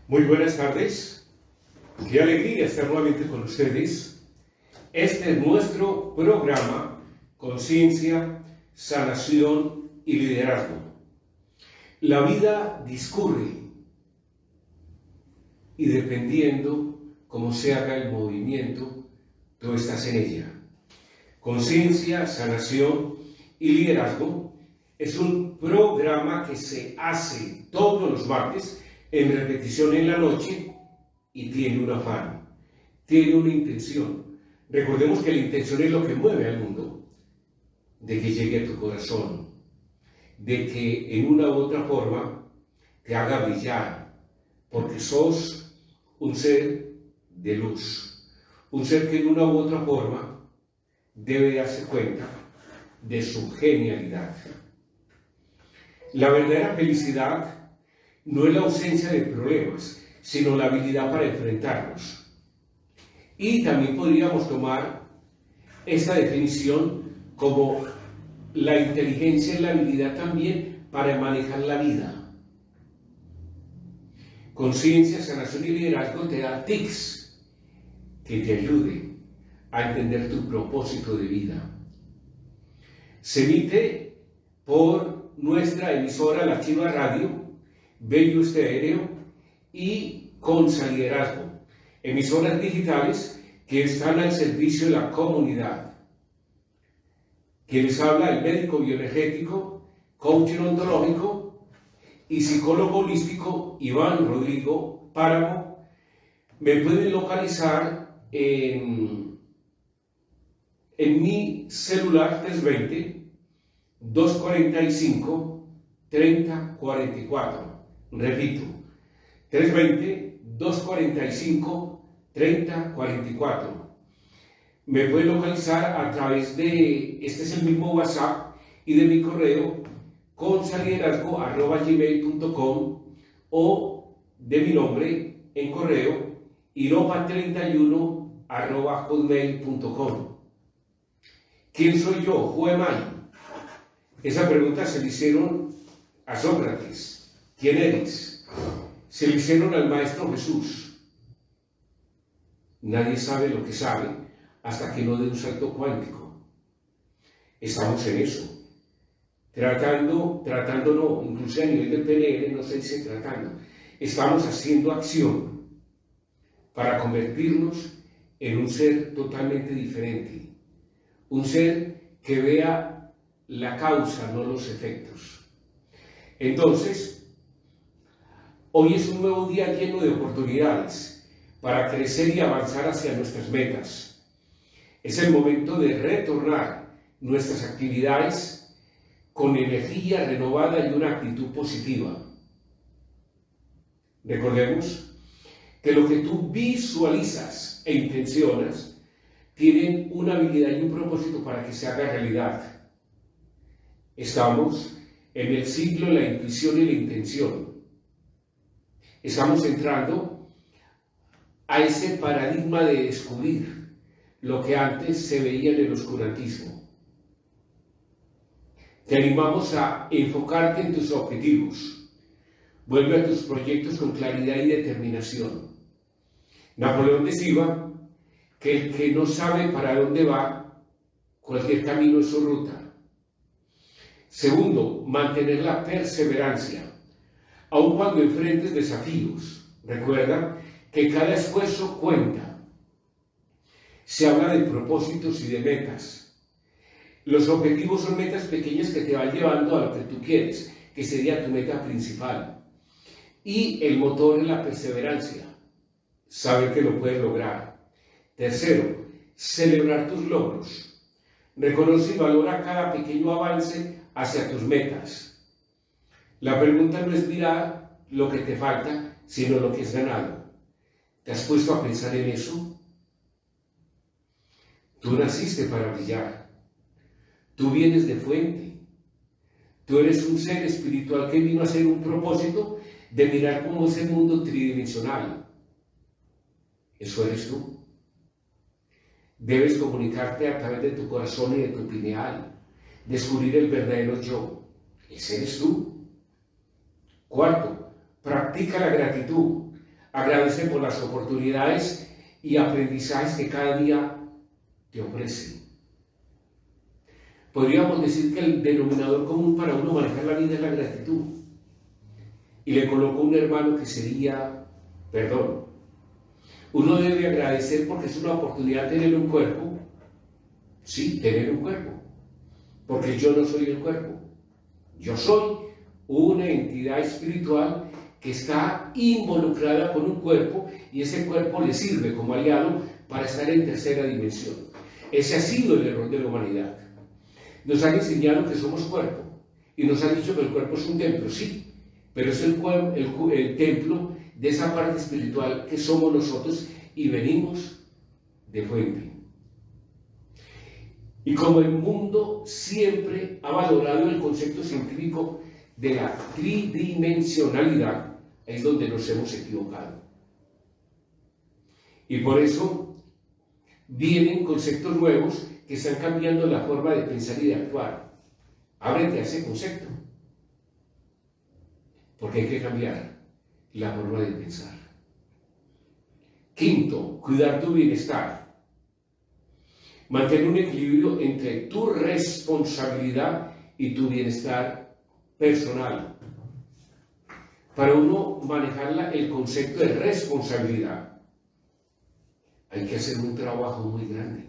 Muy buenas tardes, qué alegría estar nuevamente con ustedes. Este es nuestro programa Conciencia, Sanación y Liderazgo. La vida discurre y dependiendo cómo se haga el movimiento, tú estás en ella. Conciencia, Sanación y Liderazgo es un programa que se hace todos los martes en repetición en la noche y tiene un afán, tiene una intención. Recordemos que la intención es lo que mueve al mundo, de que llegue a tu corazón, de que en una u otra forma te haga brillar, porque sos un ser de luz, un ser que en una u otra forma debe darse cuenta de su genialidad. La verdadera felicidad no es la ausencia de problemas, sino la habilidad para enfrentarlos. Y también podríamos tomar esta definición como la inteligencia y la habilidad también para manejar la vida. Conciencia, Sanación y Liderazgo te da tips que te ayuden a entender tu propósito de vida. Se emite por nuestra emisora La Chiva Radio, Bello Estéreo y Consa Liderazgo, emisoras digitales que están al servicio de la comunidad. Quien les habla, el médico bioenergético, coach ontológico y psicólogo holístico Iván Rodrigo Páramo. Me pueden localizar en mi celular 320-245-3044. Repito, 320-245-3044. Me pueden localizar a través de, este es el mismo WhatsApp, y de mi correo, consaliderazgo@gmail.com, o de mi nombre en correo, iropa31@hotmail.com. ¿Quién soy yo? Who am I? Esa pregunta se le hicieron a Sócrates. ¿Quién eres? Se le hicieron al Maestro Jesús. Nadie sabe lo que sabe hasta que no dé un salto cuántico. Estamos en eso. Tratando no, incluso a nivel del PNL no se dice tratando. Estamos haciendo acción para convertirnos en un ser totalmente diferente. Un ser que vea la causa, no los efectos. Entonces, hoy es un nuevo día lleno de oportunidades para crecer y avanzar hacia nuestras metas. Es el momento de retornar nuestras actividades con energía renovada y una actitud positiva. Recordemos que lo que tú visualizas e intencionas tienen una habilidad y un propósito para que se haga realidad. Estamos en el siglo de la intuición y la intención. Estamos entrando a ese paradigma de descubrir lo que antes se veía en el oscurantismo. Te animamos a enfocarte en tus objetivos. Vuelve a tus proyectos con claridad y determinación. Napoleón decía que el que no sabe para dónde va, cualquier camino es su ruta. Segundo, mantener la perseverancia. Aun cuando enfrentes desafíos, recuerda que cada esfuerzo cuenta. Se habla de propósitos y de metas. Los objetivos son metas pequeñas que te van llevando a lo que tú quieres, que sería tu meta principal. Y el motor es la perseverancia. Saber que lo puedes lograr. Tercero, celebrar tus logros. Reconoce y valora cada pequeño avance hacia tus metas. La pregunta no es mirar lo que te falta, sino lo que has ganado. ¿Te has puesto a pensar en eso? Tú naciste para brillar. Tú vienes de fuente. Tú eres un ser espiritual que vino a hacer un propósito de mirar cómo es el mundo tridimensional. Eso eres tú. Debes comunicarte a través de tu corazón y de tu pineal. Descubrir el verdadero yo. Ese eres tú. Cuarto, practica la gratitud. Agradece por las oportunidades y aprendizajes que cada día te ofrece. Podríamos decir que el denominador común para uno manejar la vida es la gratitud. Y le coloco un hermano que sería perdón. Uno debe agradecer porque es una oportunidad tener un cuerpo. Sí, tener un cuerpo. Porque yo no soy el cuerpo. Yo soy una entidad espiritual que está involucrada con un cuerpo y ese cuerpo le sirve como aliado para estar en tercera dimensión. Ese ha sido el error de la humanidad. Nos han enseñado que somos cuerpo y nos han dicho que el cuerpo es un templo, sí, pero es el templo de esa parte espiritual que somos nosotros y venimos de fuente. Y como el mundo siempre ha valorado el concepto científico de la tridimensionalidad, es donde nos hemos equivocado. Y por eso vienen conceptos nuevos que están cambiando la forma de pensar y de actuar. Ábrete a ese concepto, porque hay que cambiar la forma de pensar. Quinto, cuidar tu bienestar. Mantener un equilibrio entre tu responsabilidad y tu bienestar personal. Para uno manejar el concepto de responsabilidad, hay que hacer un trabajo muy grande.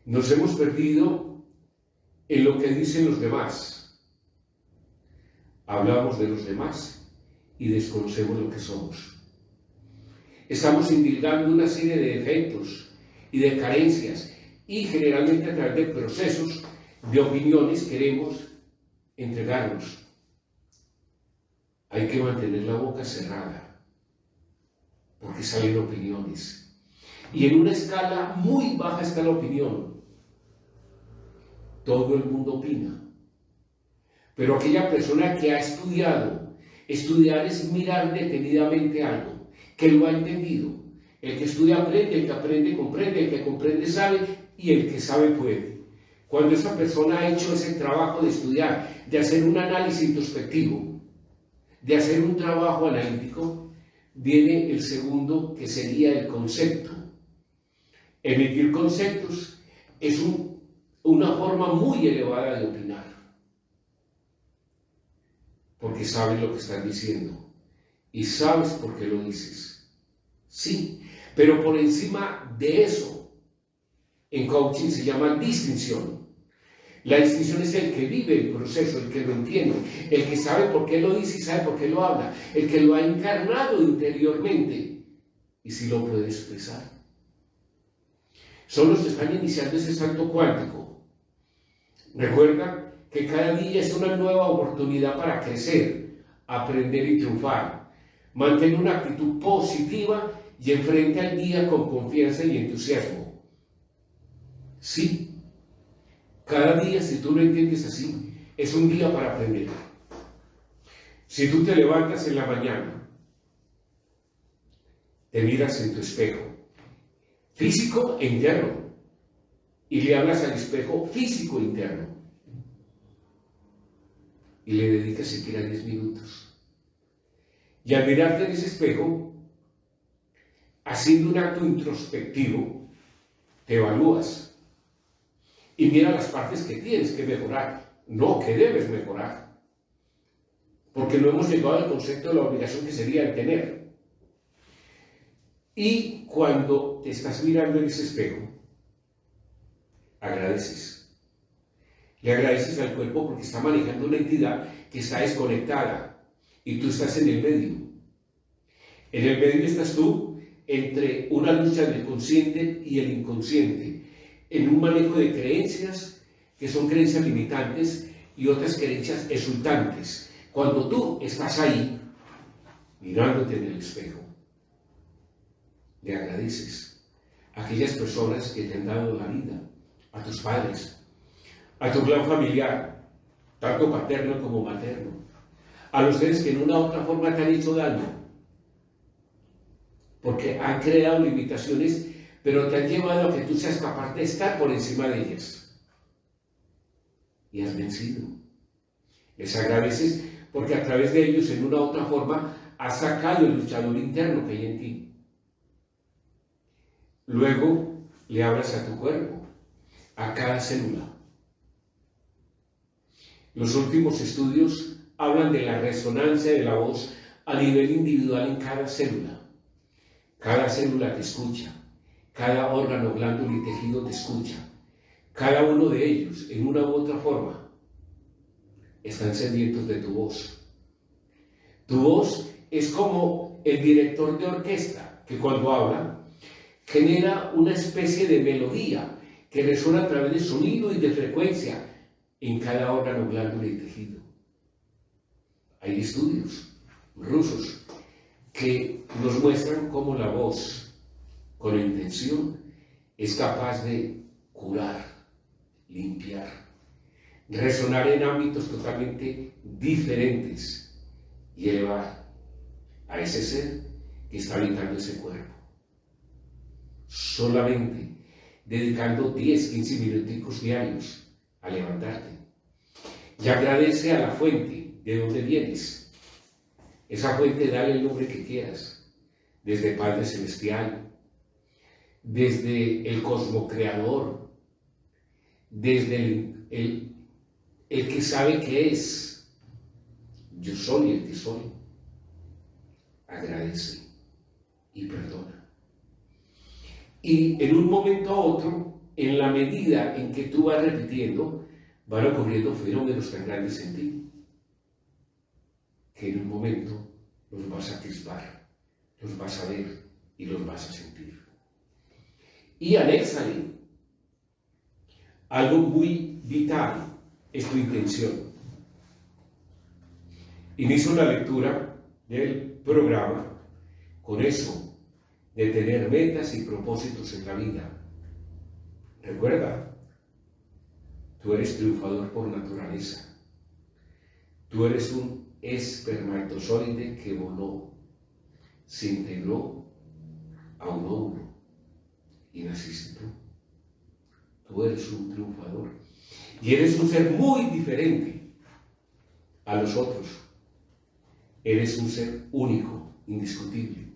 Nos hemos perdido en lo que dicen los demás. Hablamos de los demás y desconocemos lo que somos. Estamos indilgando una serie de defectos y de carencias y generalmente a través de procesos de opiniones queremos entregarnos. Hay que mantener la boca cerrada porque salen opiniones. Y en una escala muy baja está la opinión. Todo el mundo opina. Pero aquella persona que ha estudiado, estudiar es mirar detenidamente algo, que lo ha entendido. El que estudia aprende, el que aprende comprende, el que comprende sabe y el que sabe puede. Cuando esa persona ha hecho ese trabajo de estudiar, de hacer un análisis introspectivo, de hacer un trabajo analítico, viene el segundo que sería el concepto. Emitir conceptos es una forma muy elevada de opinar, porque sabes lo que estás diciendo y sabes por qué lo dices. Sí, pero por encima de eso, en coaching se llama distinción. La distinción es el que vive el proceso, el que lo entiende, el que sabe por qué lo dice y sabe por qué lo habla, el que lo ha encarnado interiormente y si lo puede expresar. Son los que están iniciando ese salto cuántico. Recuerda que cada día es una nueva oportunidad para crecer, aprender y triunfar. Mantén una actitud positiva y enfrenta el día con confianza y entusiasmo. Sí, cada día, si tú lo entiendes así, es un día para aprender. Si tú te levantas en la mañana, te miras en tu espejo, físico e interno, y le hablas al espejo físico e interno, y le dedicas siquiera 10 minutos. Y al mirarte en ese espejo, haciendo un acto introspectivo, te evalúas y mira las partes que tienes que mejorar, no que debes mejorar, porque no hemos llegado al concepto de la obligación que sería el tener. Y cuando te estás mirando en ese espejo, agradeces. Le agradeces al cuerpo porque está manejando una entidad que está desconectada y tú estás en el medio. En el medio estás tú entre una lucha del consciente y el inconsciente, en un manejo de creencias que son creencias limitantes y otras creencias exultantes. Cuando tú estás ahí, mirándote en el espejo, le agradeces a aquellas personas que te han dado la vida, a tus padres, a tu clan familiar, tanto paterno como materno, a los seres que en una u otra forma te han hecho daño, porque han creado limitaciones, pero te han llevado a que tú seas capaz de estar por encima de ellas. Y has vencido. Les agradeces porque a través de ellos, en una u otra forma, has sacado el luchador interno que hay en ti. Luego le hablas a tu cuerpo, a cada célula. Los últimos estudios hablan de la resonancia de la voz a nivel individual en cada célula. Cada célula te escucha, cada órgano, glándula y tejido te escucha. Cada uno de ellos, en una u otra forma, están sedientos de tu voz. Tu voz es como el director de orquesta, que cuando habla, genera una especie de melodía que resuena a través de sonido y de frecuencia en cada órgano, glándula y tejido. Hay estudios rusos que nos muestran cómo la voz, con intención, es capaz de curar, limpiar, resonar en ámbitos totalmente diferentes y elevar a ese ser que está habitando ese cuerpo. Solamente dedicando 10, 15 minuticos diarios a levantarte. Y agradece a la fuente de donde vienes. Esa fuente, dale el nombre que quieras. Desde Padre Celestial, desde el Cosmocreador, desde el que sabe qué es. Yo soy el que soy. Agradece y perdona. Y en un momento a otro, en la medida en que tú vas repitiendo, van ocurriendo fenómenos tan grandes en ti, que en un momento los vas a atisbar, los vas a ver y los vas a sentir. Y anéxale algo muy vital, es tu intención. Inicio la lectura del programa con eso, de tener metas y propósitos en la vida. Recuerda, tú eres triunfador por naturaleza. Tú eres un espermatozoide que voló, se integró a un óvulo y naciste tú. Tú eres un triunfador y eres un ser muy diferente a los otros. Eres un ser único, indiscutible.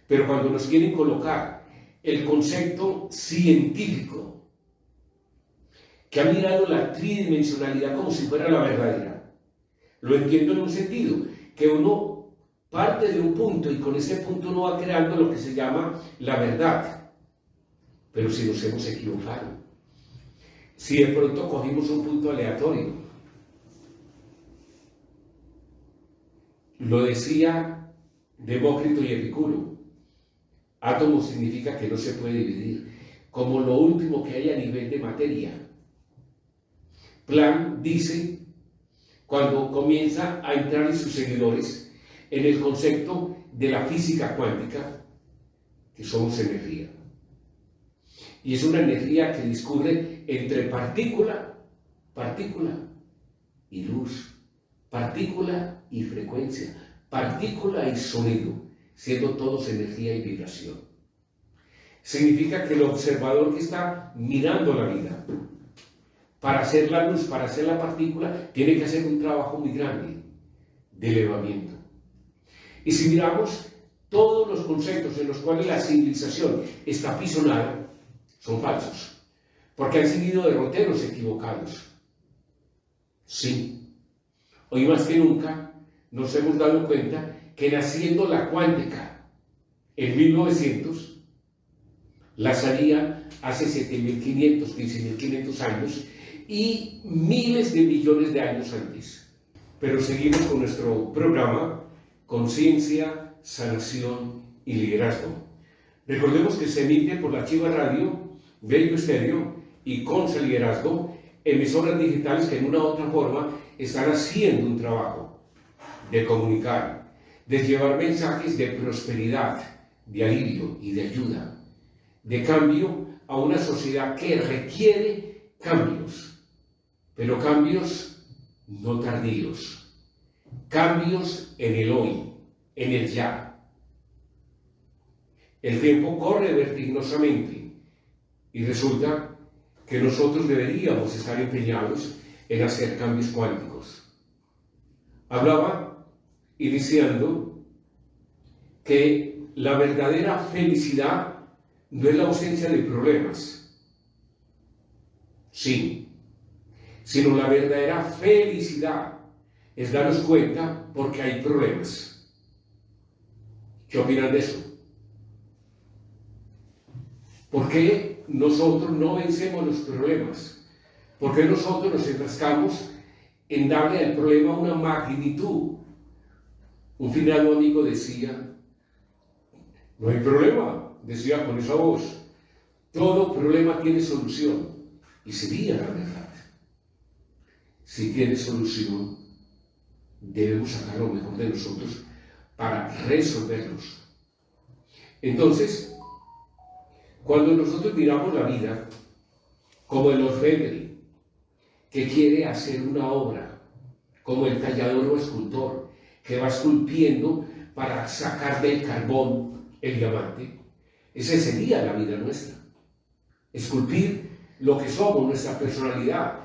Pero cuando nos quieren colocar el concepto científico, que ha mirado la tridimensionalidad como si fuera la verdadera, lo entiendo en un sentido, que uno parte de un punto y con ese punto uno va creando lo que se llama la verdad. Pero si nos hemos equivocado, si de pronto cogimos un punto aleatorio, lo decía Demócrito y Epicuro, átomo significa que no se puede dividir, como lo último que hay a nivel de materia. Planck dice, cuando comienza a entrar en sus seguidores en el concepto de la física cuántica, que somos energía. Y es una energía que discurre entre partícula y luz, partícula y frecuencia, partícula y sonido, siendo todos energía y vibración. Significa que el observador que está mirando la vida, para hacer la luz, para hacer la partícula, tiene que hacer un trabajo muy grande de elevamiento. Y si miramos todos los conceptos en los cuales la civilización está apisonada, son falsos, porque han seguido derroteros equivocados. Sí, hoy más que nunca nos hemos dado cuenta que naciendo la cuántica en 1900, la sabía hace 7.500, 15.500 años y miles de millones de años antes. Pero seguimos con nuestro programa Conciencia, Sanación y Liderazgo. Recordemos que se emite por la Chiva Radio, Bello Estéreo y Consa Liderazgo, emisoras digitales que en una u otra forma están haciendo un trabajo de comunicar, de llevar mensajes de prosperidad, de alivio y de ayuda, de cambio a una sociedad que requiere cambios, pero cambios no tardíos, cambios en el hoy, en el ya. El tiempo corre vertiginosamente y resulta que nosotros deberíamos estar empeñados en hacer cambios cuánticos. hablaba iniciando que la verdadera felicidad no es la ausencia de problemas, sí, sino la verdadera felicidad es darnos cuenta porque hay problemas. ¿Qué opinan de eso? ¿Por qué nosotros no vencemos los problemas? ¿Por qué nosotros nos enfrascamos en darle al problema una magnitud? Un finado amigo decía, no hay problema, decía con esa voz, todo problema tiene solución. Y sería la verdad. Si tiene solución, debemos sacar lo mejor de nosotros para resolverlos. Entonces, cuando nosotros miramos la vida como el orfebre que quiere hacer una obra, como el tallador o escultor que va esculpiendo para sacar del carbón el diamante, esa sería la vida nuestra. Esculpir lo que somos, nuestra personalidad.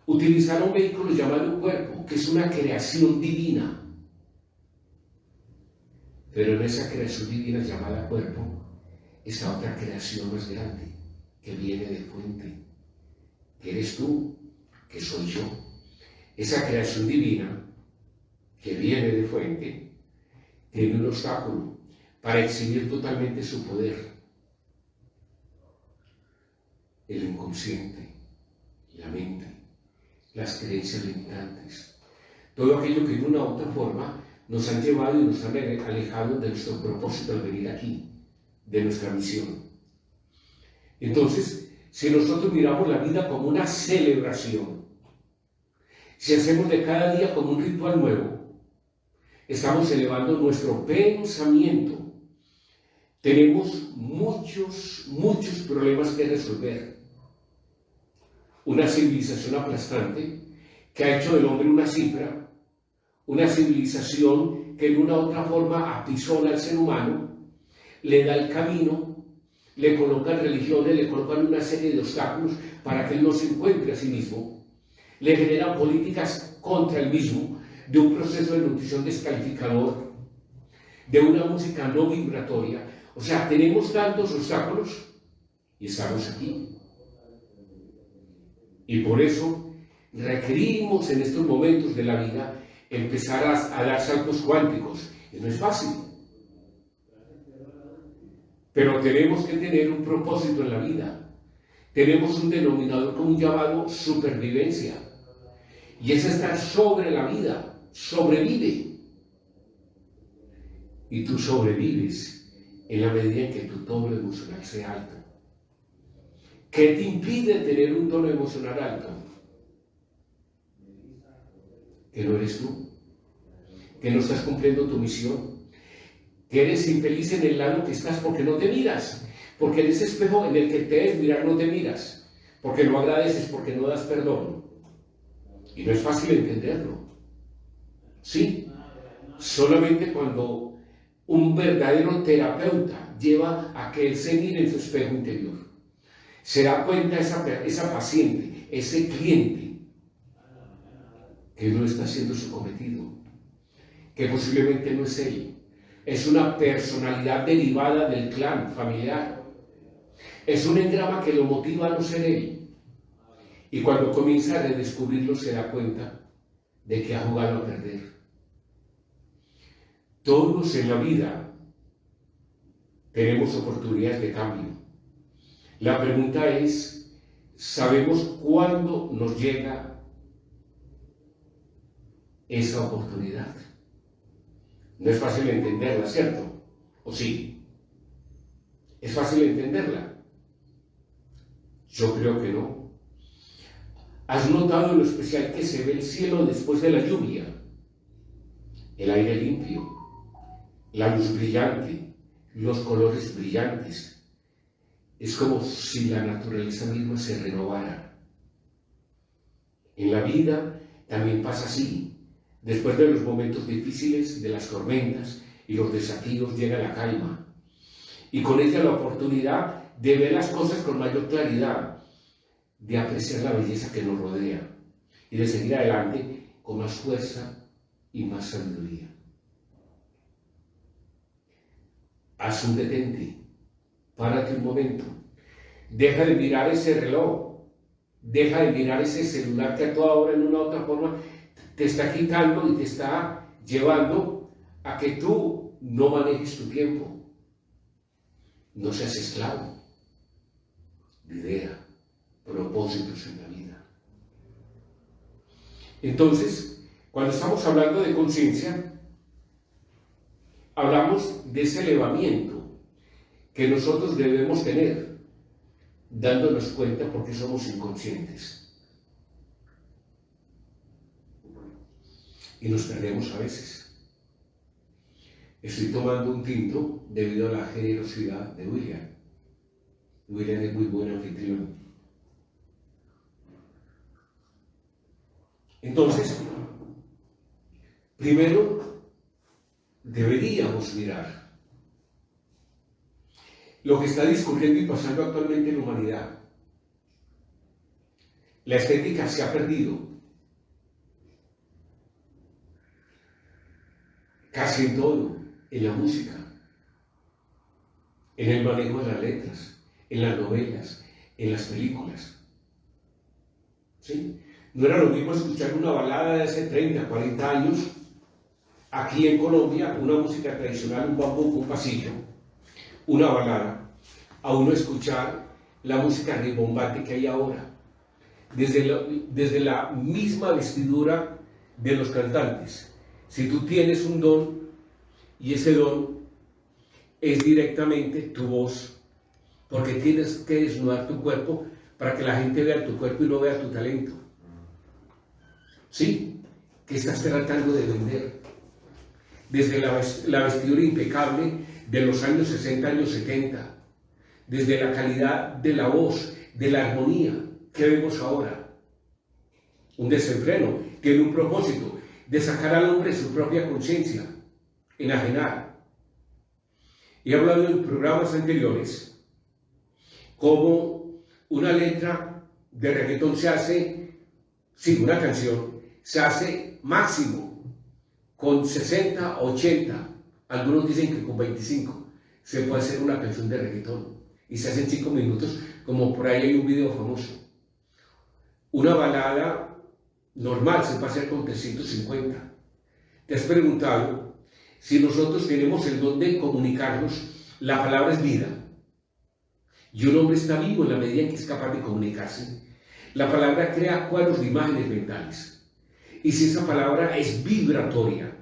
Utilizar un vehículo llamado cuerpo, que es una creación divina. Pero en esa creación divina llamada cuerpo, está otra creación más grande, que viene de fuente, que eres tú, que soy yo. Esa creación divina, que viene de fuente, tiene un obstáculo para exhibir totalmente su poder. El inconsciente, la mente, las creencias limitantes, todo aquello que de una u otra forma nos han llevado y nos han alejado de nuestro propósito al venir aquí, de nuestra misión. Entonces, si nosotros miramos la vida como una celebración, si hacemos de cada día como un ritual nuevo, estamos elevando nuestro pensamiento. Tenemos muchos problemas que resolver. Una civilización aplastante que ha hecho del hombre una cifra, una civilización que de una u otra forma apisona al ser humano, le da el camino, le colocan religiones, le colocan una serie de obstáculos para que él no se encuentre a sí mismo, le generan políticas contra él mismo, de un proceso de nutrición descalificador, de una música no vibratoria. O sea, tenemos tantos obstáculos y estamos aquí. Y por eso requerimos en estos momentos de la vida empezar a dar saltos cuánticos. Y no es fácil. Pero tenemos que tener un propósito en la vida. Tenemos un denominador común llamado supervivencia. Y es estar sobre la vida. Sobrevive. Y tú sobrevives en la medida en que tu tono emocional sea alto. ¿Qué te impide tener un tono emocional alto? Que no eres tú, que no estás cumpliendo tu misión, que eres infeliz en el lado que estás porque no te miras, porque en ese espejo en el que te debes mirar no te miras, porque no agradeces, porque no das perdón. Y no es fácil entenderlo. Sí, solamente cuando un verdadero terapeuta lleva a que él se mire en su espejo interior, se da cuenta esa paciente, ese cliente, que no está haciendo su cometido, que posiblemente no es él, es una personalidad derivada del clan familiar, es un engrama que lo motiva a no ser él, y cuando comienza a redescubrirlo se da cuenta de que ha jugado a perder. Todos en la vida tenemos oportunidades de cambio. La pregunta es, ¿sabemos cuándo nos llega esa oportunidad? No es fácil entenderla, ¿cierto? ¿O sí? ¿Es fácil entenderla? Yo creo que no. ¿Has notado lo especial que se ve el cielo después de la lluvia? El aire limpio, la luz brillante, los colores brillantes. Es como si la naturaleza misma se renovara. En la vida también pasa así. Después de los momentos difíciles, de las tormentas y los desafíos, llega la calma. Y con ella la oportunidad de ver las cosas con mayor claridad, de apreciar la belleza que nos rodea y de seguir adelante con más fuerza y más sabiduría. Haz un detente, párate un momento, deja de mirar ese reloj, deja de mirar ese celular que a toda hora en una u otra forma te está quitando y te está llevando a que tú no manejes tu tiempo. No seas esclavo de idea, propósitos en la vida. Entonces, cuando estamos hablando de conciencia, hablamos de ese elevamiento que nosotros debemos tener, dándonos cuenta porque somos inconscientes. Y nos perdemos a veces. Estoy tomando un tinto debido a la generosidad de William. William es muy buen anfitrión. Entonces, primero deberíamos mirar lo que está discurriendo y pasando actualmente en la humanidad. La estética se ha perdido. Casi en todo, en la música, en el manejo de las letras, en las novelas, en las películas. ¿Sí? No era lo mismo escuchar una balada de hace 30, 40 años, aquí en Colombia, una música tradicional, un bambuco, un pasillo, una balada, a uno escuchar la música rimbombante que hay ahora. Desde la misma vestidura de los cantantes. Si tú tienes un don, y ese don es directamente tu voz, porque tienes que desnudar tu cuerpo para que la gente vea tu cuerpo y no vea tu talento. ¿Sí? ¿Qué estás tratando de vender? Desde la vestidura impecable de los años 60, años 70, desde la calidad de la voz, de la armonía, ¿qué vemos ahora? Un desenfreno, tiene un propósito de sacar al hombre su propia conciencia, enajenar. He hablado en programas anteriores cómo una letra de reggaetón se hace, sí, una canción, se hace máximo con 60, 80, algunos dicen que con 25, se puede hacer una canción de reggaetón y se hace en 5 minutos, como por ahí hay un video famoso. Una balada normal se puede hacer con 350. ¿Te has preguntado si nosotros tenemos el don de comunicarnos? La palabra es vida. Y un hombre está vivo en la medida en que es capaz de comunicarse. La palabra crea cuadros de imágenes mentales. Y si esa palabra es vibratoria,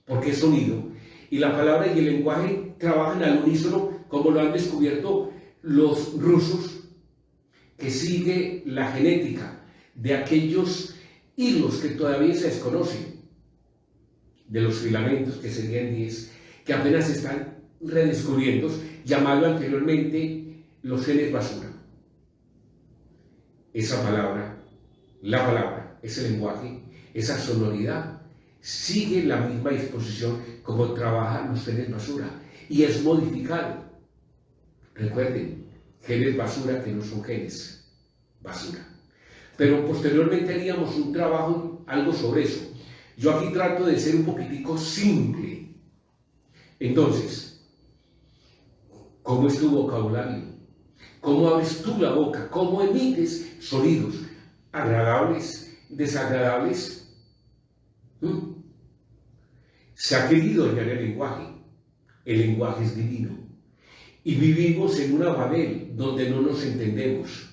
porque es sonido, y la palabra y el lenguaje trabajan al unísono, como lo han descubierto los rusos, que sigue la genética de aquellos hilos que todavía se desconocen, de los filamentos, que serían 10, que apenas están redescubriendo, llamado anteriormente los genes basura. Esa palabra, la palabra, ese lenguaje, esa sonoridad, sigue la misma disposición como trabajan los genes basura y es modificado. Recuerden, genes basura que no son genes basura. Pero posteriormente haríamos un trabajo, algo sobre eso. Yo aquí trato de ser un poquitico simple. Entonces, ¿cómo es tu vocabulario? ¿Cómo abres tú la boca? ¿Cómo emites sonidos? ¿Agradables? ¿Desagradables? Se ha querido dañar el lenguaje. El lenguaje es divino. Y vivimos en una Babel donde no nos entendemos,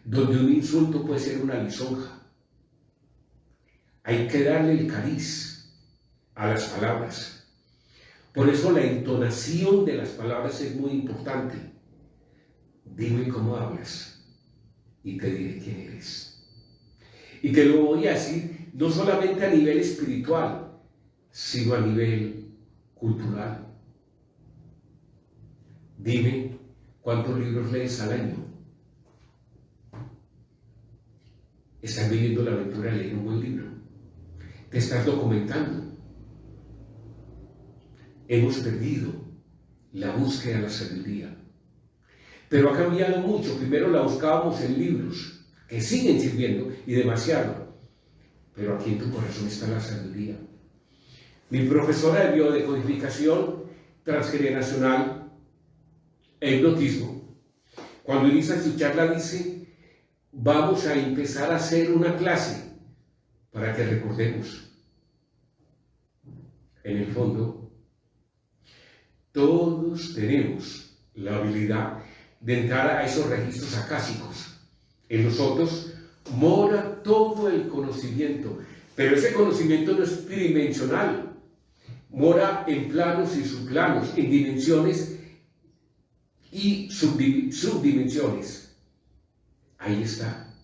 donde un insulto puede ser una lisonja. Hay que darle el cariz a las palabras. Por eso la entonación de las palabras es muy importante. Dime cómo hablas y te diré quién eres. Y te lo voy a decir no solamente a nivel espiritual, sino a nivel cultural. Dime cuántos libros lees al año. ¿Estás viviendo la aventura de leer un buen libro? ¿Te estás documentando? Hemos perdido la búsqueda de la sabiduría. Pero ha cambiado mucho. Primero la buscábamos en libros, que siguen sirviendo, y demasiado. Pero aquí en tu corazón está la sabiduría. Mi profesora de biodecodificación transgeneracional e hipnotismo, cuando inicia su charla dice, vamos a empezar a hacer una clase para que recordemos. En el fondo, todos tenemos la habilidad de entrar a esos registros acásicos. En nosotros mora todo el conocimiento, pero ese conocimiento no es tridimensional, mora en planos y subplanos, en dimensiones y subdimensiones. Ahí está.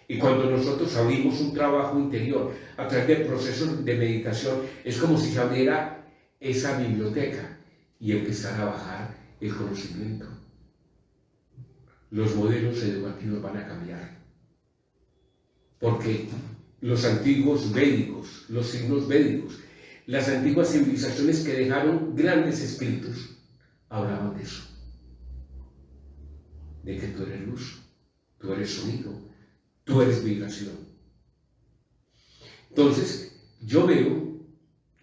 Y cuando nosotros abrimos un trabajo interior a través del proceso de meditación, es como si se abriera esa biblioteca y empezara a bajar el conocimiento. Los modelos educativos van a cambiar. Porque los antiguos védicos, los signos védicos, las antiguas civilizaciones que dejaron grandes escritos, hablaban de eso. De que tú eres luz, tú eres sonido, tú eres vibración. Entonces, yo veo,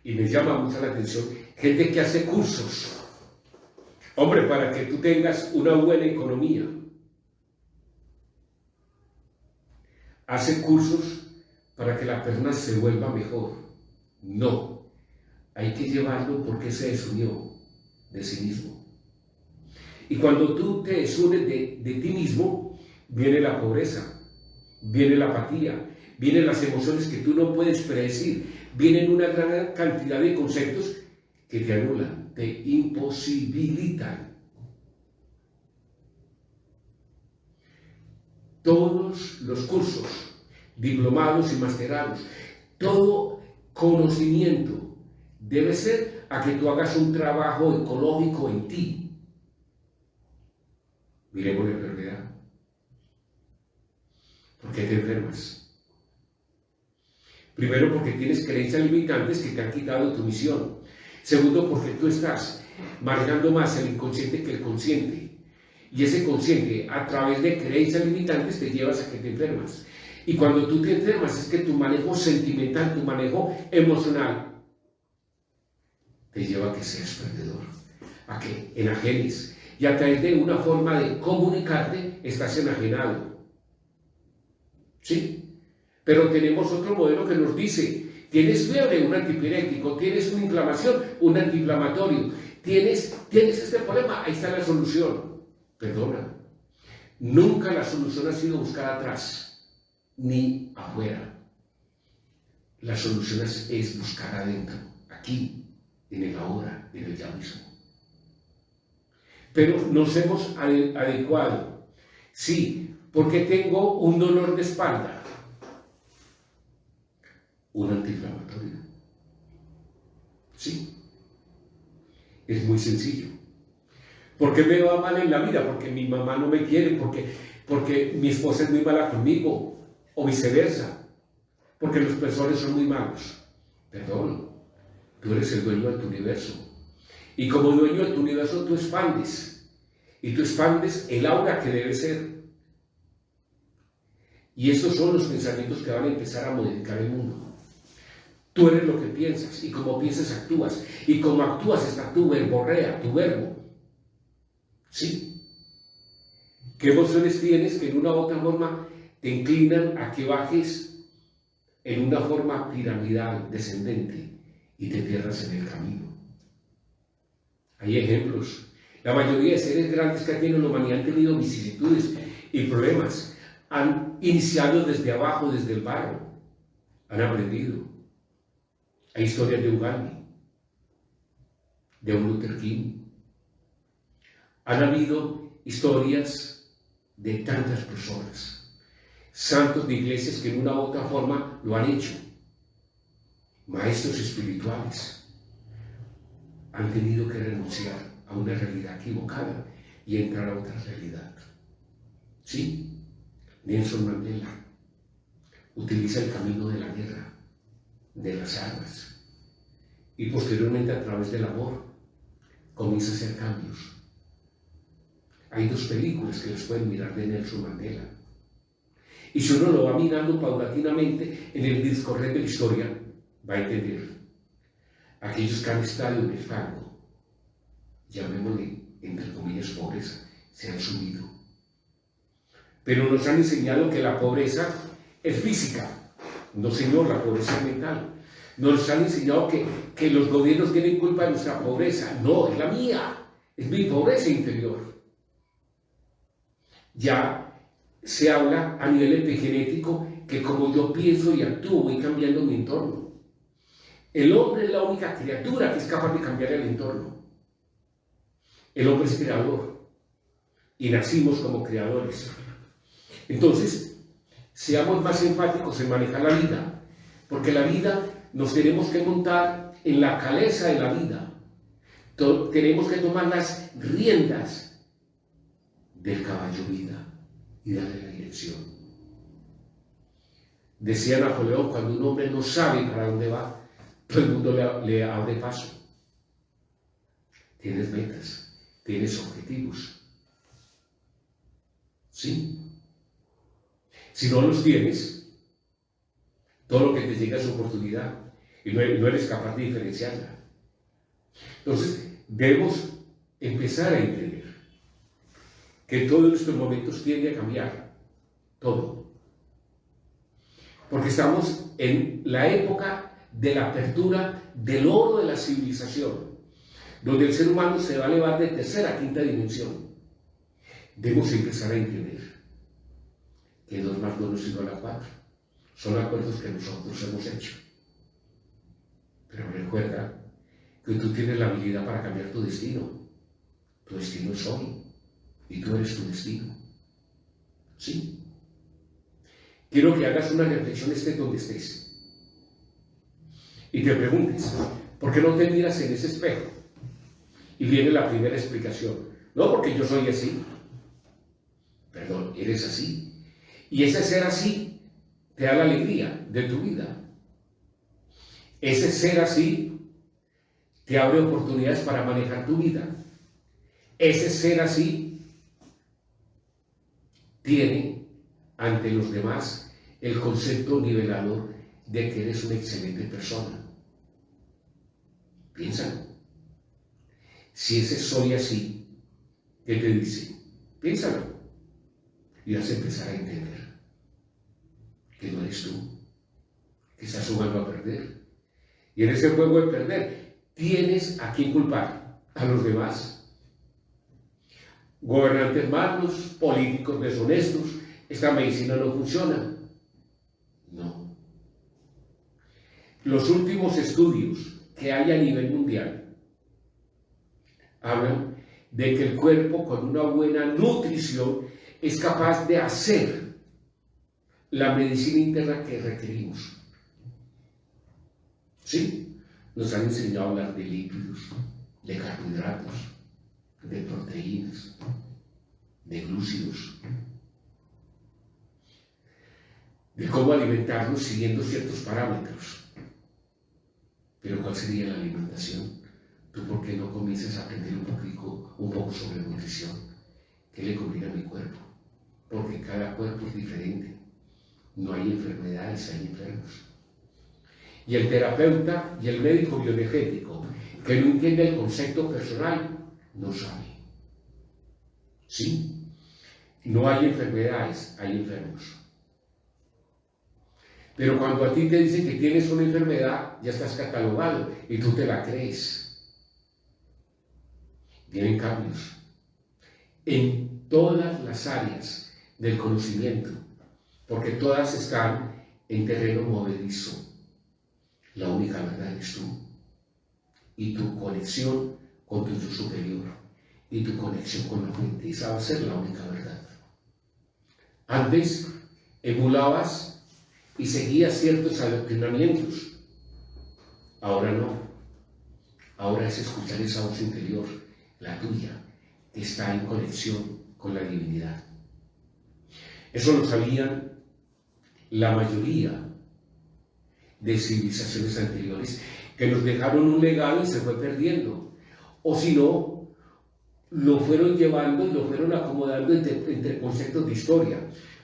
y me llama mucho la atención, gente que hace cursos. Hombre, para que tú tengas una buena economía. Hace cursos para que la persona se vuelva mejor. No. Hay que llevarlo porque se desunió de sí mismo. Y cuando tú te desunes de ti mismo, viene la pobreza, viene la apatía, vienen las emociones que tú no puedes predecir, vienen una gran cantidad de conceptos que te anulan, te imposibilitan. Todos los cursos, diplomados y masterados, todo conocimiento debe ser a que tú hagas un trabajo ecológico en ti. Miremos la enfermedad. ¿Por qué te enfermas? Primero, porque tienes creencias limitantes que te han quitado tu misión. Segundo, porque tú estás manejando más el inconsciente que el consciente. Y ese consciente, a través de creencias limitantes, te llevas a que te enfermas. Y cuando tú te enfermas, es que tu manejo sentimental, tu manejo emocional, te lleva a que seas perdedor, a que enajenes. Y a través de una forma de comunicarte, estás enajenado. ¿Sí? Pero tenemos otro modelo que nos dice, tienes fiebre, un antipirético, tienes una inflamación, un antiinflamatorio, tienes este problema, ahí está la solución. Perdona, nunca la solución ha sido buscar atrás, ni afuera. La solución es buscar adentro, aquí, en el ahora, en el ya mismo. Pero nos hemos adecuado. Sí, porque tengo un dolor de espalda. Un antiinflamatorio. Sí. Es muy sencillo. ¿Por qué me va mal en la vida? Porque mi mamá no me quiere, porque mi esposa es muy mala conmigo, o viceversa. Porque los personas son muy malos. Perdón, tú eres el dueño de tu universo. Y como dueño de tu universo tú expandes. Y tú expandes el aura que debe ser. Y estos son los pensamientos que van a empezar a modificar el mundo. Tú eres lo que piensas, y como piensas actúas. Y como actúas está tu verborrea, tu verbo. ¿Sí? ¿Qué emociones tienes que en una u otra forma te inclinan a que bajes en una forma piramidal, descendente, y te pierdas en el camino? Hay ejemplos. La mayoría de seres grandes que tienen la humanidad han tenido vicisitudes y problemas. Han iniciado desde abajo, desde el barro. Han aprendido. Hay historias de Gandhi, de Luther King. Han habido historias de tantas personas. Santos de iglesias que en una u otra forma lo han hecho. Maestros espirituales han tenido que renunciar a una realidad equivocada y entrar a otra realidad. ¿Sí? Nelson Mandela utiliza el camino de la guerra, de las armas, y posteriormente a través del amor comienza a hacer cambios. Hay dos películas que les pueden mirar de Nelson Mandela. Y si uno lo va mirando paulatinamente en el discurrir de la historia, va a entender. aquellos que han estado en el fango, llamémosle entre comillas pobreza, se han sumido. Pero nos han enseñado que la pobreza es física. No, señor, la pobreza es mental. Nos han enseñado que los gobiernos tienen culpa de nuestra pobreza. No, es la mía, es mi pobreza interior. Ya se habla a nivel epigenético que como yo pienso y actúo, voy cambiando mi entorno. El hombre es la única criatura que es capaz de cambiar el entorno. El hombre es creador y nacimos como creadores. Entonces, seamos más enfáticos en manejar la vida, porque la vida nos tenemos que montar en la cabeza de la vida. Tenemos que tomar las riendas del caballo vida y darle la dirección. Decía Napoleón, cuando un hombre no sabe para dónde va, todo el mundo le abre paso. Tienes metas, tienes objetivos. ¿Sí? Si no los tienes, todo lo que te llega es oportunidad y no eres capaz de diferenciarla. Entonces, debemos empezar a entender que todo en estos momentos tiende a cambiar. Todo. Porque estamos en la época de la apertura del oro de la civilización, donde el ser humano se va a elevar de tercera a quinta dimensión. Debemos empezar a entender que 2 más 2 no es igual a 4. Son acuerdos que nosotros hemos hecho. Pero recuerda que tú tienes la habilidad para cambiar tu destino. Tu destino es hoy y tú eres tu destino. ¿Sí? Quiero que hagas una reflexión estés donde estés y te preguntes, ¿por qué no te miras en ese espejo? Y viene la primera explicación. No, porque yo soy así. Perdón, eres así. Y ese ser así te da la alegría de tu vida. Ese ser así te abre oportunidades para manejar tu vida. Ese ser así tiene ante los demás el concepto nivelador de que eres una excelente persona. Piénsalo. Si ese soy así, ¿qué te dice? Piénsalo. Y vas a empezar a entender que no eres tú, que estás jugando a perder. Y en ese juego de perder, tienes a quién culpar, a los demás. Gobernantes malos, políticos deshonestos, esta medicina no funciona. No. Los últimos estudios que hay a nivel mundial hablan de que el cuerpo con una buena nutrición es capaz de hacer la medicina interna que requerimos. ¿Sí? Nos han enseñado a hablar de lípidos, de carbohidratos, de proteínas, de glúcidos, de cómo alimentarnos siguiendo ciertos parámetros. Pero ¿cuál sería la alimentación? ¿Tú por qué no comienzas a aprender un poco sobre nutrición? ¿Qué le conviene a mi cuerpo? Porque cada cuerpo es diferente. No hay enfermedades, hay enfermos. Y el terapeuta y el médico bioenergético que no entiende el concepto personal, no sabe. ¿Sí? No hay enfermedades, hay enfermos. Pero cuando a ti te dicen que tienes una enfermedad, ya estás catalogado y tú te la crees. Vienen cambios en todas las áreas del conocimiento, porque todas están en terreno movedizo. La única verdad eres tú y tu conexión con tu yo superior y tu conexión con la fuente. Esa va a ser la única verdad. Antes emulabas y seguías ciertos adoctrinamientos. Ahora no. Ahora es escuchar esa voz interior, la tuya, que está en conexión con la divinidad. Eso lo sabían la mayoría de civilizaciones anteriores, que nos dejaron un legado y se fue perdiendo. O si no, lo fueron llevando y lo fueron acomodando entre conceptos de historia.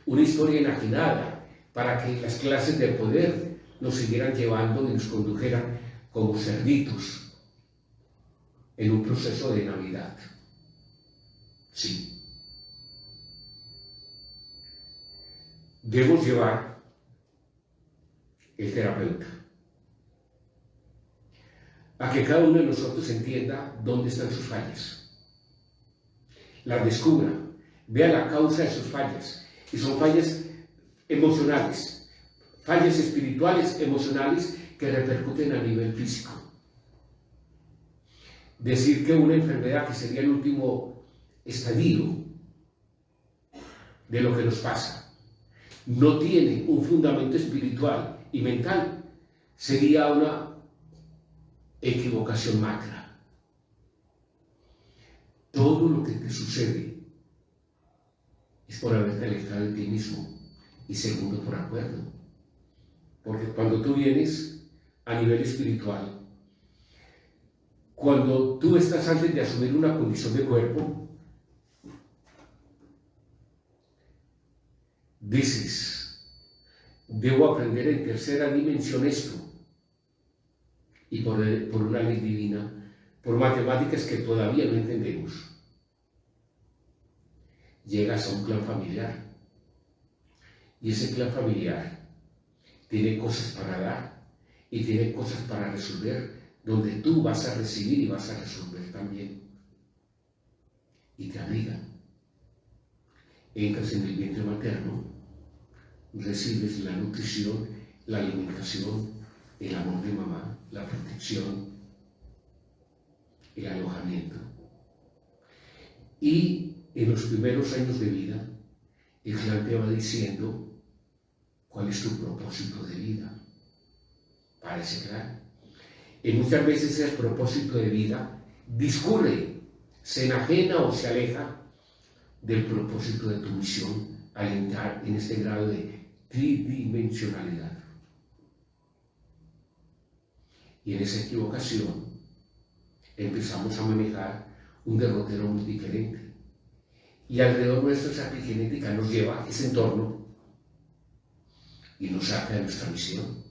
Una historia enajenada, para que las clases de poder nos siguieran llevando y nos condujeran como cerditos en un proceso de Navidad. Sí. Debemos llevar el terapeuta a que cada uno de nosotros entienda dónde están sus fallas, las descubra, vea la causa de sus fallas, y son fallas emocionales, fallas espirituales, emocionales, que repercuten a nivel físico. Decir que una enfermedad, que sería el último estadio de lo que nos pasa, no tiene un fundamento espiritual y mental, sería una equivocación macra. Todo lo que te sucede es por haberte alejado de ti mismo, y segundo, por acuerdo. Porque cuando tú vienes a nivel espiritual, cuando tú estás antes de asumir una condición de cuerpo, dices: debo aprender en tercera dimensión esto, y por una ley divina, por matemáticas que todavía no entendemos, llegas a un clan familiar, y ese clan familiar tiene cosas para dar y tiene cosas para resolver, donde tú vas a recibir y vas a resolver también, y te abrigan. Entras en el vientre materno, recibes la nutrición, la alimentación, el amor de mamá, la protección, el alojamiento. Y en los primeros años de vida, el clan te va diciendo cuál es tu propósito de vida para ese clan. Y muchas veces ese propósito de vida discurre, se enajena o se aleja del propósito de tu misión al entrar en este grado de tridimensionalidad. Y en esa equivocación empezamos a manejar un derrotero muy diferente. Y alrededor nuestra esa epigenética nos lleva a ese entorno y nos saca de nuestra misión.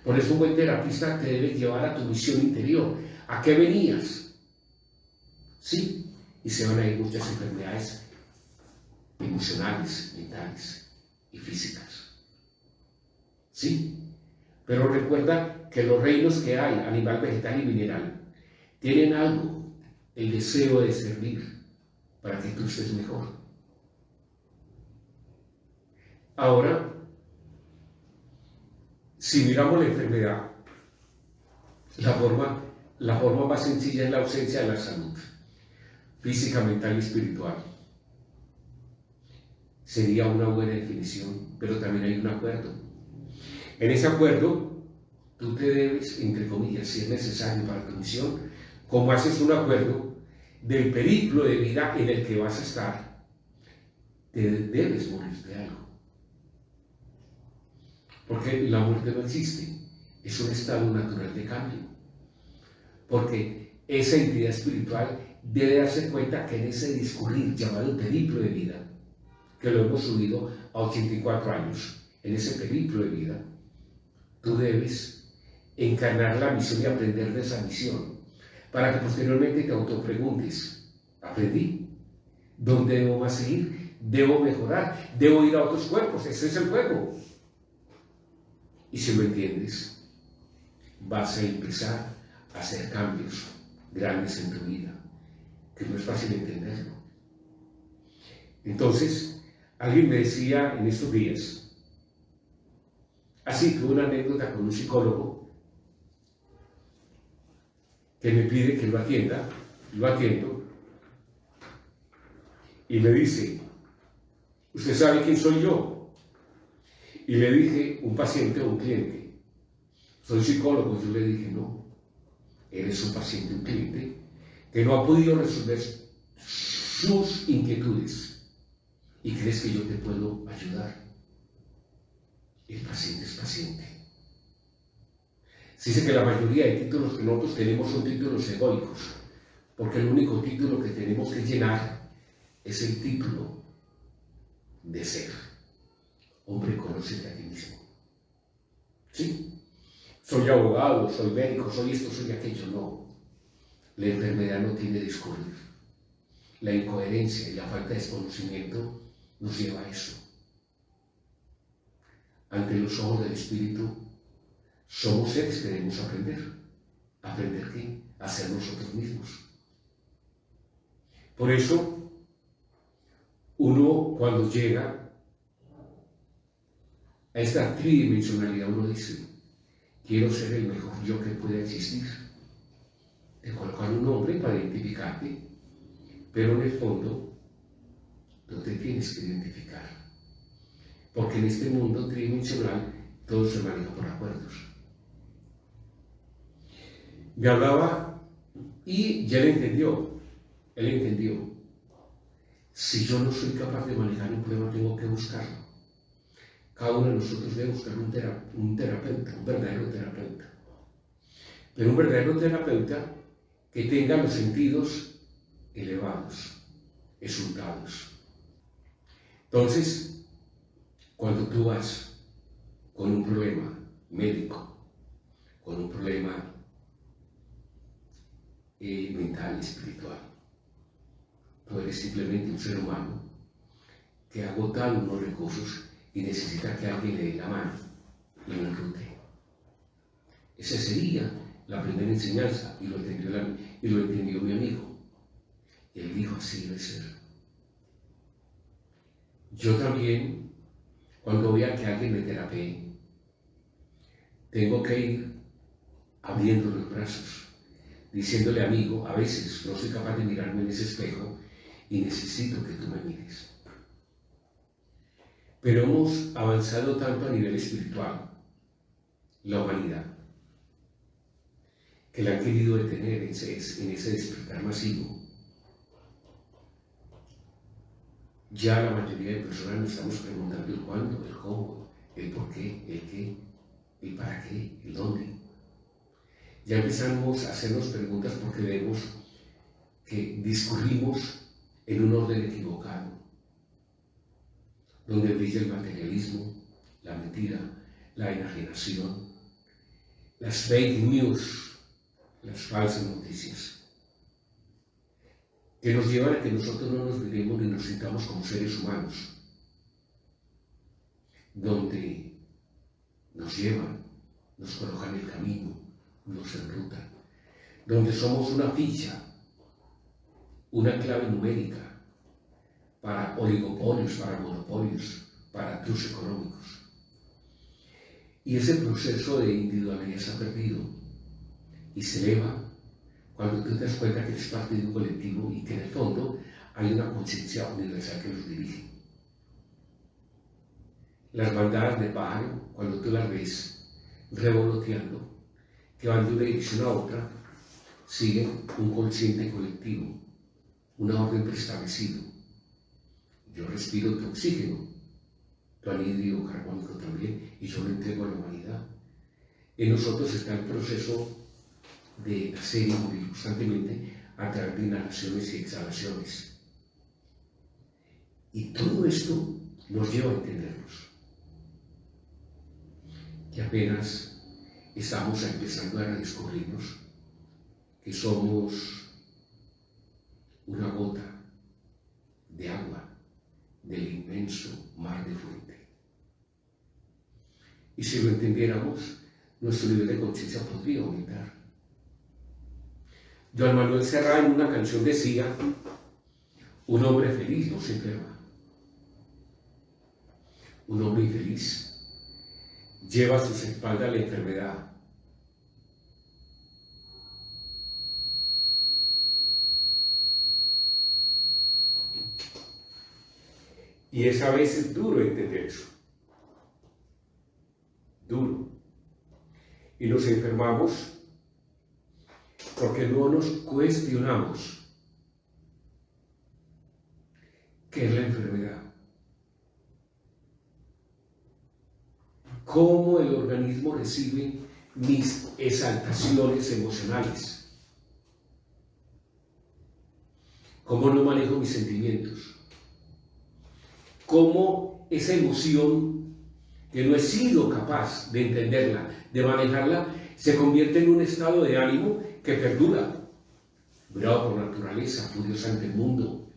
Por eso un buen terapista te debe llevar a tu misión interior. ¿A qué venías? Sí, y se van a ir muchas enfermedades emocionales, mentales y físicas. Sí, pero recuerda que los reinos que hay, animal, vegetal y mineral, tienen algo, el deseo de servir para que tú estés mejor. Ahora, si miramos la enfermedad, la forma más sencilla es la ausencia de la salud física, mental y espiritual. Sería una buena definición, pero también hay un acuerdo. En ese acuerdo, tú te debes, entre comillas, si es necesario para tu misión, como haces un acuerdo del periplo de vida en el que vas a estar, te debes morir de algo. Porque la muerte no existe, es un estado natural de cambio. Porque esa entidad espiritual debe darse cuenta que en ese discurrir llamado periplo de vida, que lo hemos subido a 84 años, en ese periplo de vida, tú debes encarnar la misión y aprender de esa misión, para que posteriormente te autopreguntes: ¿aprendí? ¿Dónde debo más seguir? ¿Debo mejorar? ¿Debo ir a otros cuerpos? Ese es el juego. Y si lo entiendes, vas a empezar a hacer cambios grandes en tu vida, que no es fácil entenderlo. Entonces, alguien me decía en estos días, así tuve una anécdota con un psicólogo que me pide que lo atienda, lo atiendo, y me dice: ¿usted sabe quién soy yo? Y le dije: un paciente o un cliente. Soy psicólogo. Yo le dije: no, eres un paciente, un cliente que no ha podido resolver sus inquietudes y crees que yo te puedo ayudar. El paciente es paciente. Se dice que la mayoría de títulos que nosotros tenemos son títulos egoicos, porque el único título que tenemos que llenar es el título de ser. Hombre, conócete a ti mismo. ¿Sí? soy abogado, soy médico, soy esto, soy aquello. No. La enfermedad no tiene discurrir. La incoherencia y la falta de desconocimiento nos lleva a eso. Ante los ojos del Espíritu, somos seres que debemos aprender. ¿Aprender qué? A ser nosotros mismos. Por eso, uno cuando llega a esta tridimensionalidad, uno dice, quiero ser el mejor yo que pueda existir. Te colocan un nombre para identificarte, pero en el fondo no te tienes que identificar. Porque en este mundo tridimensional todo se maneja por acuerdos. Me hablaba y ya él entendió. Él entendió. Si yo no soy capaz de manejar un problema, tengo que buscarlo. Cada uno de nosotros debe buscar un terapeuta, un verdadero terapeuta. Pero un verdadero terapeuta que tenga los sentidos elevados, exaltados. Entonces, cuando tú vas con un problema médico, con un problema mental, espiritual, tú eres simplemente un ser humano que ha agotado unos recursos y necesita que alguien le dé la mano y lo enrute. Esa sería la primera enseñanza, y lo entendió mi amigo. Y él dijo, así debe ser. Yo también, cuando vea que alguien me terapee, tengo que ir abriendo los brazos, diciéndole, amigo, a veces no soy capaz de mirarme en ese espejo y necesito que tú me mires. Pero hemos avanzado tanto a nivel espiritual, la humanidad, que la han querido detener en ese despertar masivo. Ya la mayoría de personas nos estamos preguntando el cuándo, el cómo, el por qué, el qué, el para qué, el dónde. Ya empezamos a hacernos preguntas porque vemos que discurrimos en un orden equivocado, donde brilla el materialismo, la mentira, la enajenación, las fake news, las falsas noticias, que nos llevan a que nosotros no nos miremos ni nos sintamos como seres humanos, donde nos llevan, nos colocan el camino, nos enrutan, donde somos una ficha, una clave numérica para oligopolios, para monopolios, para trucos económicos. Y ese proceso de individualidad se ha perdido y se eleva cuando tú te das cuenta que eres parte de un colectivo y que en el fondo hay una conciencia universal que los dirige. Las bandadas de pájaro, cuando tú las ves revoloteando, que van de una dirección a otra, siguen un consciente colectivo, una orden preestablecido. Yo respiro tu oxígeno, tu anhídrido carbónico también, y yo lo entrego a la humanidad. En nosotros está el proceso de hacer y morir constantemente a través de inhalaciones y exhalaciones. Y todo esto nos lleva a entendernos. Que apenas estamos empezando a redescubrirnos que somos una gota de agua del inmenso mar de fuente. Y si lo entendiéramos, nuestro nivel de conciencia podría aumentar. Joan Manuel Serrat en una canción decía, un hombre feliz no se enferma. Un hombre infeliz lleva a sus espaldas la enfermedad. Y es a veces duro entender eso. Duro. Y nos enfermamos porque no nos cuestionamos qué es la enfermedad. Cómo el organismo recibe mis exaltaciones emocionales. Cómo no manejo mis sentimientos. Cómo esa emoción que no he sido capaz de entenderla, de manejarla, se convierte en un estado de ánimo que perdura. Bravo por naturaleza, furiosa ante el mundo,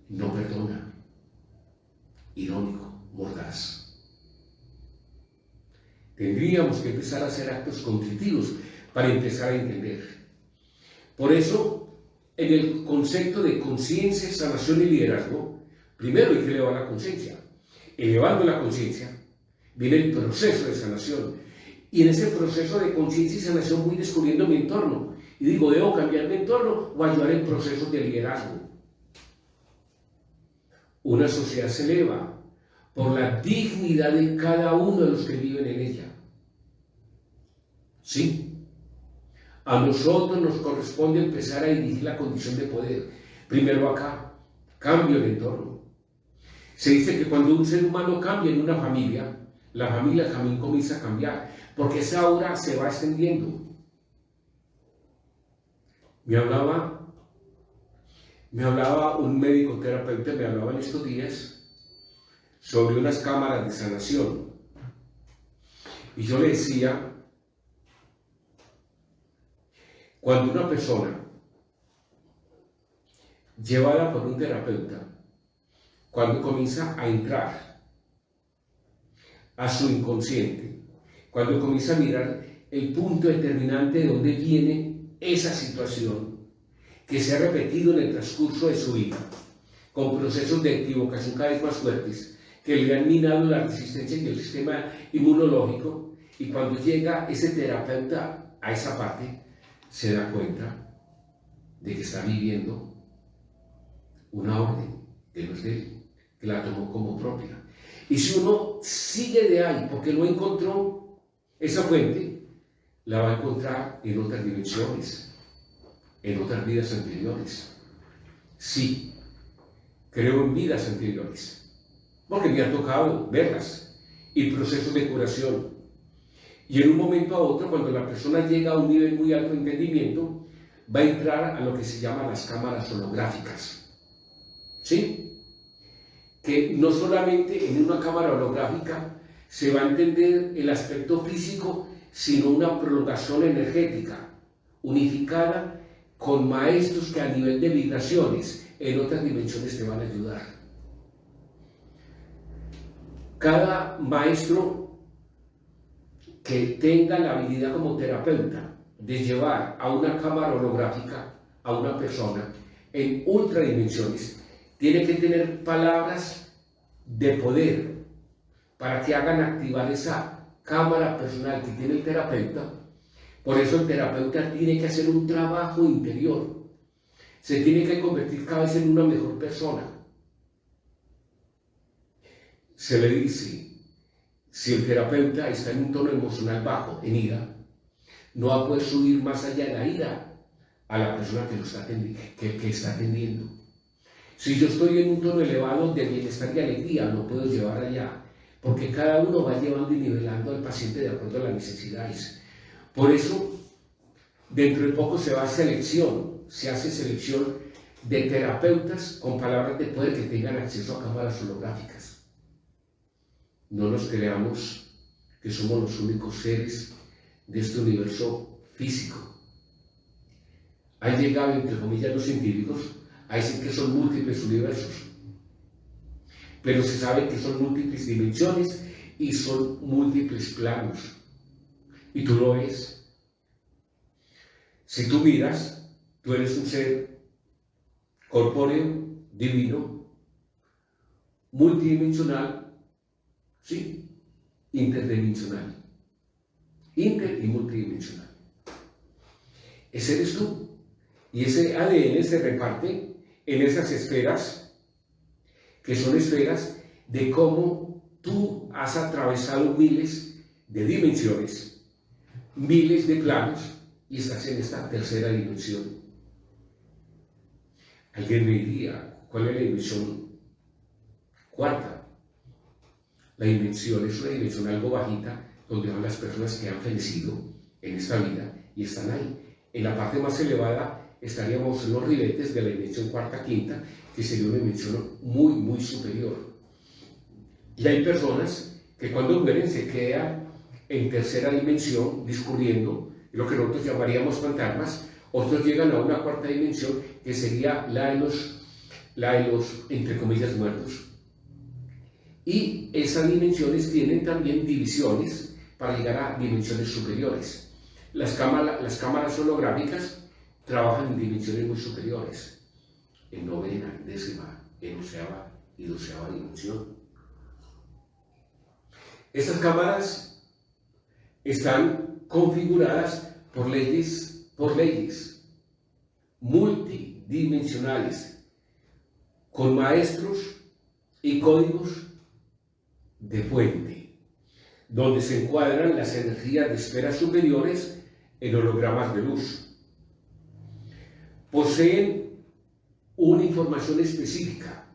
no perdona, irónico, mordaz. Tendríamos que empezar a hacer actos contritivos para empezar a entender. Por eso, en el concepto de conciencia, sanación y liderazgo, primero hay que elevar la conciencia. Elevando la conciencia, viene el proceso de sanación. Y en ese proceso de conciencia y sanación voy descubriendo mi entorno. Y digo, ¿debo cambiar mi entorno o ayudar en procesos de liderazgo? Una sociedad se eleva por la dignidad de cada uno de los que viven en ella. Sí. A nosotros nos corresponde empezar a dirigir la condición de poder. Primero acá, cambio el entorno. Se dice que cuando un ser humano cambia en una familia, la familia también comienza a cambiar, porque esa aura se va extendiendo. Me hablaba un médico terapeuta, me hablaba en estos días sobre unas cámaras de sanación. Y yo le decía, cuando una persona llevada por un terapeuta, cuando comienza a entrar a su inconsciente, cuando comienza a mirar el punto determinante de dónde viene esa situación que se ha repetido en el transcurso de su vida, con procesos de equivocación cada vez más fuertes, que le han minado la resistencia y el sistema inmunológico, y cuando llega ese terapeuta a esa parte, se da cuenta de que está viviendo una orden que no es de él, que la tomó como propia. Y si uno sigue de ahí porque no encontró esa fuente, la va a encontrar en otras dimensiones, en otras vidas anteriores. Sí, creo en vidas anteriores, porque me ha tocado verlas y procesos de curación. Y en un momento a otro, cuando la persona llega a un nivel muy alto de entendimiento, va a entrar a lo que se llama las cámaras holográficas. ¿Sí? Que no solamente en una cámara holográfica se va a entender el aspecto físico, sino una prolongación energética, unificada con maestros que a nivel de vibraciones en otras dimensiones te van a ayudar. Cada maestro que tenga la habilidad como terapeuta de llevar a una cámara holográfica a una persona en ultradimensiones, tiene que tener palabras de poder para que hagan activar esa cámara personal que tiene el terapeuta. Por eso el terapeuta tiene que hacer un trabajo interior, se tiene que convertir cada vez en una mejor persona. Se le dice, si el terapeuta está en un tono emocional bajo, en ira, no va a poder subir más allá de la ira a la persona que está atendiendo. Si yo estoy en un tono elevado de bienestar y alegría, lo puedo llevar allá, porque cada uno va llevando y nivelando al paciente de acuerdo a las necesidades. Por eso, dentro de poco se hace selección de terapeutas con palabras de poder que tengan acceso a cámaras holográficas. No nos creamos que somos los únicos seres de este universo físico. Han llegado, entre comillas, los científicos a decir que son múltiples universos, pero se sabe que son múltiples dimensiones y son múltiples planos. Y tú lo ves. Si tú miras, tú eres un ser corpóreo, divino, multidimensional, ¿sí? Interdimensional. Inter y multidimensional. Ese eres tú. Y ese ADN se reparte en esas esferas, que son esferas de cómo tú has atravesado miles de dimensiones, miles de planos, y estás en esta tercera dimensión. Alguien me diría, ¿cuál es la dimensión cuarta? La dimensión es una dimensión algo bajita, donde van las personas que han fallecido en esta vida y están ahí. En la parte más elevada estaríamos en los ribetes de la dimensión cuarta, quinta, que sería una dimensión muy, muy superior. Y hay personas que cuando mueren se quedan en tercera dimensión, discurriendo, lo que nosotros llamaríamos fantasmas. Otros llegan a una cuarta dimensión, que sería la de los, entre comillas, muertos. Y esas dimensiones tienen también divisiones para llegar a dimensiones superiores. Las cámaras holográficas trabajan en dimensiones muy superiores, en novena, en décima, en onceava y doceava dimensión. Estas cámaras están configuradas por leyes multidimensionales, con maestros y códigos de fuente, donde se encuadran las energías de esferas superiores en hologramas de luz. Poseen una información específica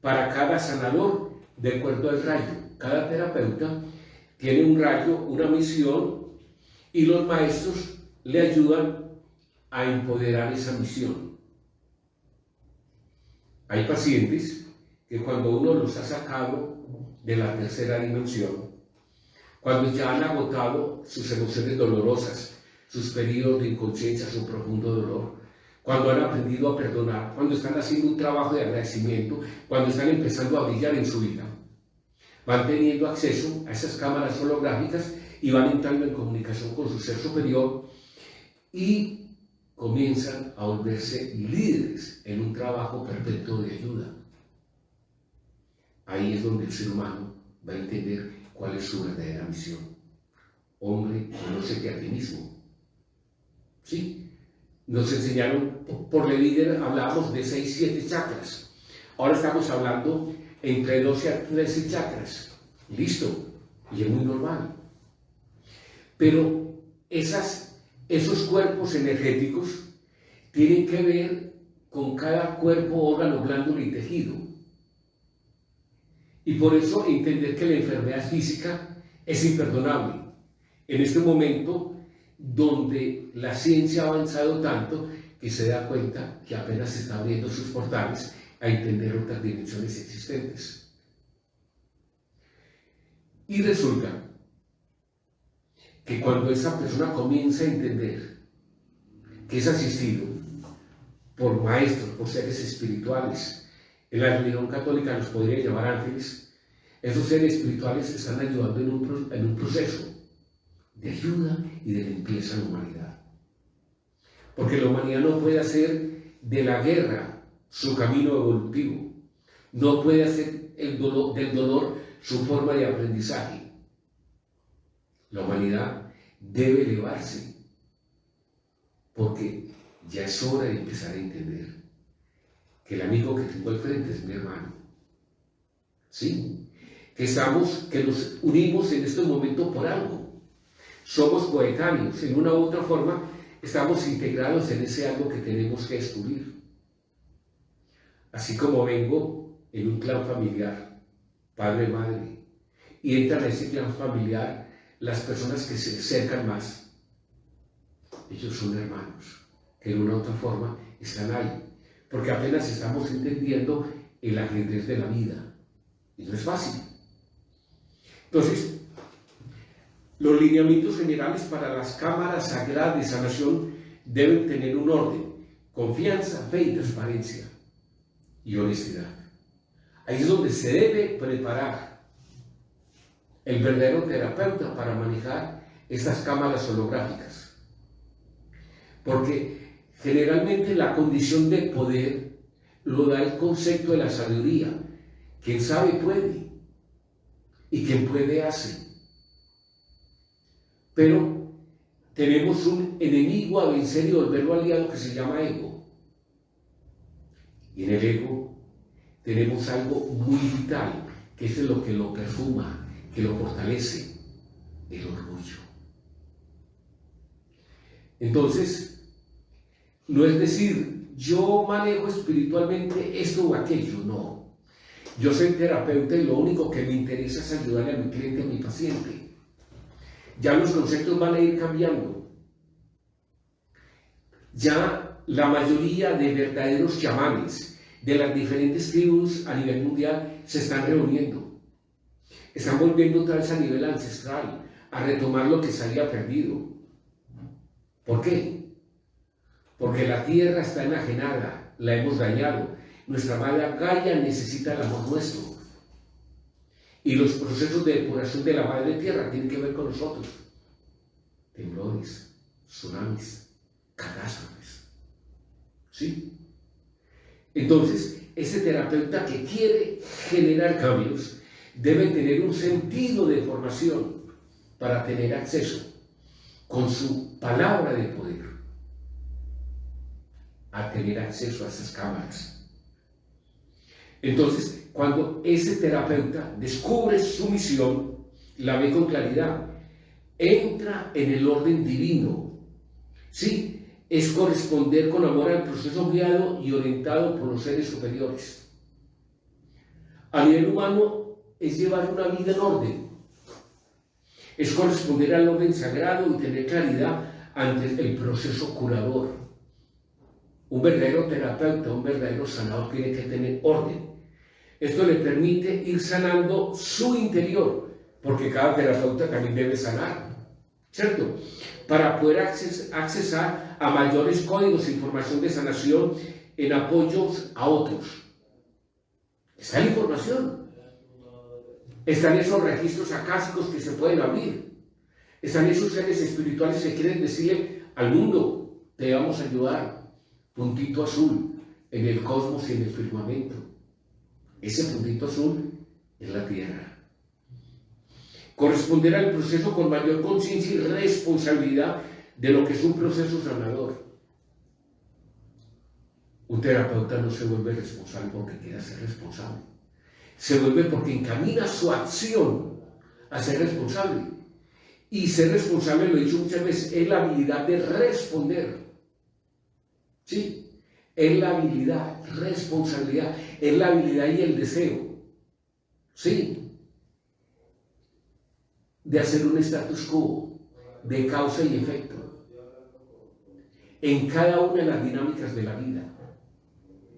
para cada sanador de acuerdo al rayo. Cada terapeuta tiene un rayo, una misión, y los maestros le ayudan a empoderar esa misión. Hay pacientes que cuando uno los ha sacado de la tercera dimensión, cuando ya han agotado sus emociones dolorosas, sus periodos de inconsciencia, su profundo dolor, cuando han aprendido a perdonar, cuando están haciendo un trabajo de agradecimiento, cuando están empezando a brillar en su vida, van teniendo acceso a esas cámaras holográficas y van entrando en comunicación con su ser superior y comienzan a volverse líderes en un trabajo perfecto de ayuda. Ahí es donde el ser humano va a entender cuál es su verdadera misión. Hombre, conócete a ti mismo. ¿Sí? Nos enseñaron, por Levider hablábamos de 6, 7 chakras. Ahora estamos hablando entre 12 a 13 chakras. Listo. Y es muy normal. Pero esos cuerpos energéticos tienen que ver con cada cuerpo, órgano, glándula y tejido. Y por eso entender que la enfermedad física es imperdonable. En este momento donde la ciencia ha avanzado tanto que se da cuenta que apenas se está abriendo sus portales a entender otras dimensiones existentes. Y resulta que cuando esa persona comienza a entender que es asistido por maestros, por seres espirituales, en la religión católica los podría llamar ángeles, esos seres espirituales están ayudando en un proceso de ayuda y de limpieza a la humanidad. Porque la humanidad no puede hacer de la guerra su camino evolutivo, no puede hacer del dolor su forma de aprendizaje. La humanidad debe elevarse, porque ya es hora de empezar a entender que el amigo que tengo al frente es mi hermano. ¿Sí? Que nos unimos en este momento por algo. Somos coetáneos, en una u otra forma estamos integrados en ese algo que tenemos que descubrir. Así como vengo en un clan familiar, padre, madre, y entran a ese clan familiar las personas que se acercan más. Ellos son hermanos, que en una u otra forma están ahí, porque apenas estamos entendiendo el ajedrez de la vida, y no es fácil. Entonces, los lineamientos generales para las cámaras sagradas de sanación deben tener un orden: confianza, fe y transparencia y honestidad. Ahí es donde se debe preparar el verdadero terapeuta para manejar estas cámaras holográficas. Porque generalmente la condición de poder lo da el concepto de la sabiduría. Quien sabe puede, y quien puede hace. Pero tenemos un enemigo a vencer y volverlo aliado que se llama ego. Y en el ego tenemos algo muy vital, que es lo que lo perfuma, que lo fortalece: el orgullo. Entonces, no es decir, yo manejo espiritualmente esto o aquello, no. Yo soy terapeuta y lo único que me interesa es ayudarle a mi cliente, a mi paciente. Ya los conceptos van a ir cambiando. Ya la mayoría de verdaderos chamanes de las diferentes tribus a nivel mundial se están reuniendo. Están volviendo otra vez a nivel ancestral, a retomar lo que se había perdido. ¿Por qué? Porque la tierra está enajenada, la hemos dañado. Nuestra amada Gaia necesita el amor nuestro. Y los procesos de depuración de la madre tierra tienen que ver con nosotros. Temblores, tsunamis, catástrofes. ¿Sí? Entonces, ese terapeuta que quiere generar cambios debe tener un sentido de formación para tener acceso con su palabra de poder a tener acceso a esas cámaras. Entonces, cuando ese terapeuta descubre su misión, la ve con claridad, entra en el orden divino. Sí, es corresponder con amor al proceso guiado y orientado por los seres superiores. A nivel humano es llevar una vida en orden. Es corresponder al orden sagrado y tener claridad ante el proceso curador. Un verdadero terapeuta, un verdadero sanador tiene que tener orden. Esto le permite ir sanando su interior, porque cada terapeuta también debe sanar, ¿cierto? Para poder accesar a mayores códigos de información de sanación en apoyos a otros. Está la información. Están esos registros acásicos que se pueden abrir. Están esos seres espirituales que quieren decirle al mundo, te vamos a ayudar. Puntito azul en el cosmos y en el firmamento. Ese puntito azul es la Tierra. Corresponder al proceso con mayor conciencia y responsabilidad de lo que es un proceso sanador. Un terapeuta no se vuelve responsable porque quiera ser responsable. Se vuelve porque encamina su acción a ser responsable. Y ser responsable, lo he dicho muchas veces, es la habilidad de responder. ¿Sí? Es la habilidad, responsabilidad, es la habilidad y el deseo. ¿Sí? De hacer un status quo, de causa y efecto, en cada una de las dinámicas de la vida.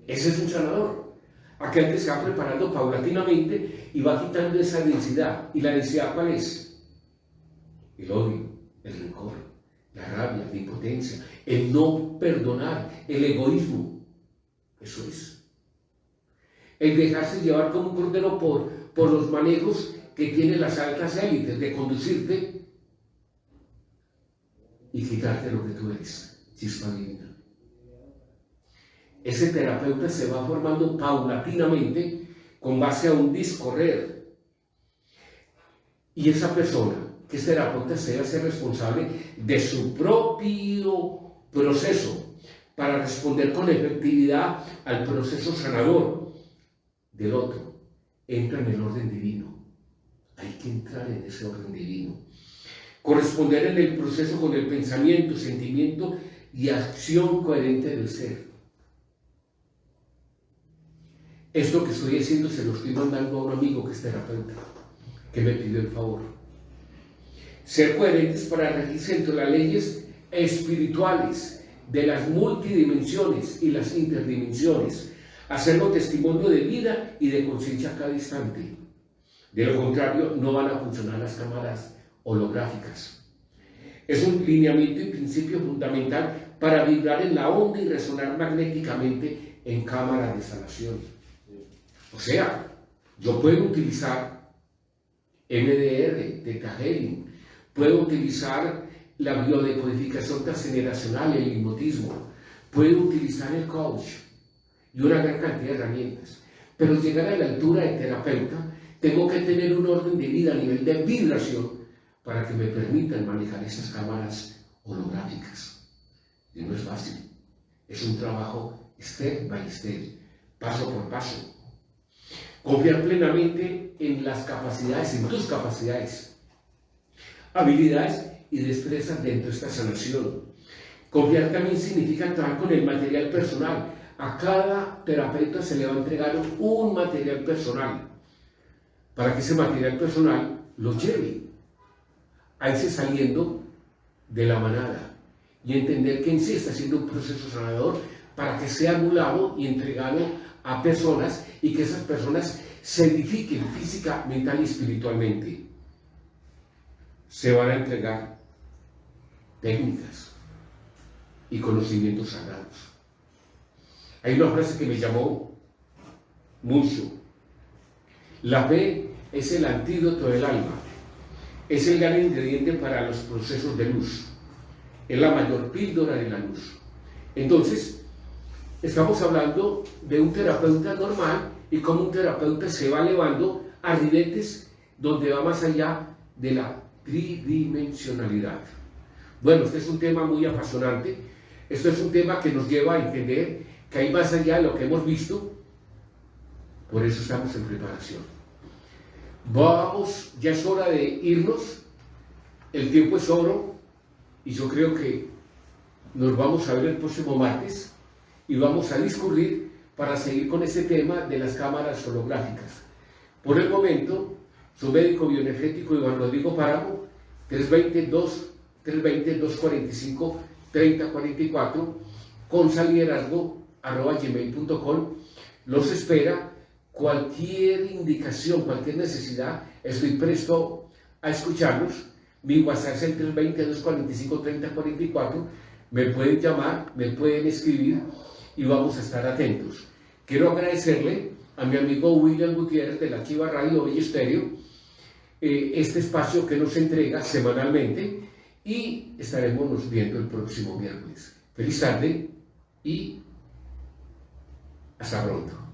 Ese es un sanador. Aquel que se va preparando paulatinamente y va quitando esa densidad. ¿Y la densidad cuál es? El odio, el rencor, la rabia, la impotencia, el no perdonar, el egoísmo. Eso es. El dejarse llevar como un cordero por los manejos que tienen las altas élites de conducirte y quitarte lo que tú eres, chispa divina. Ese terapeuta se va formando paulatinamente con base a un discorrer. Y esa persona que es terapeuta se debe hacer responsable de su propio proceso para responder con efectividad al proceso sanador del otro. Entra en el orden divino. Hay que entrar en ese orden divino. Corresponder en el proceso con el pensamiento, sentimiento y acción coherente del ser. Esto que estoy haciendo se lo estoy mandando a un amigo que es terapeuta, que me pidió el favor. Ser coherentes para regirse entre las leyes espirituales de las multidimensiones y las interdimensiones, hacerlo testimonio de vida y de conciencia a cada instante. De lo contrario, no van a funcionar las cámaras holográficas. Es un lineamiento y principio fundamental para vibrar en la onda y resonar magnéticamente en cámaras de sanación. O sea, yo puedo utilizar MDR, Theta Healing, puedo utilizar la biodecodificación transgeneracional, el hipnotismo, puedo utilizar el coach y una gran cantidad de herramientas. Pero llegar a la altura de terapeuta, tengo que tener un orden de vida a nivel de vibración para que me permitan manejar esas cámaras holográficas. Y no es fácil. Es un trabajo step by step, paso por paso. Confiar plenamente en las capacidades, en tus capacidades, habilidades y destrezas dentro de esta sanación. Confiar también significa trabajar con el material personal. A cada terapeuta se le va a entregar un material personal para que ese material personal lo lleve a irse saliendo de la manada y entender que en sí está haciendo un proceso sanador para que sea anulado y entregado a personas y que esas personas se edifiquen física, mental y espiritualmente. se van a entregar técnicas y conocimientos sagrados. Hay una frase que me llamó mucho. La fe es el antídoto del alma, es el gran ingrediente para los procesos de luz, es la mayor píldora de la luz. Entonces, estamos hablando de un terapeuta normal y cómo un terapeuta se va elevando a niveles donde va más allá de la tridimensionalidad. Bueno, este es un tema muy apasionante. Esto es un tema que nos lleva a entender que hay más allá de lo que hemos visto. Por eso estamos en preparación. Vamos, ya es hora de irnos. El tiempo es oro y yo creo que nos vamos a ver el próximo martes y vamos a discurrir para seguir con este tema de las cámaras holográficas. Por el momento, su médico bioenergético Iván Rodrigo Páramo, 320-245-3044, consalliderazgo@gmail.com. Los espera. Cualquier indicación, cualquier necesidad, estoy presto a escucharlos. Mi WhatsApp es el 320-245-3044. Me pueden llamar, me pueden escribir y vamos a estar atentos. Quiero agradecerle a mi amigo William Gutiérrez de la Chiva Radio Hoy Estéreo este espacio que nos entrega semanalmente y estaremos viendo el próximo miércoles. Feliz tarde y hasta pronto.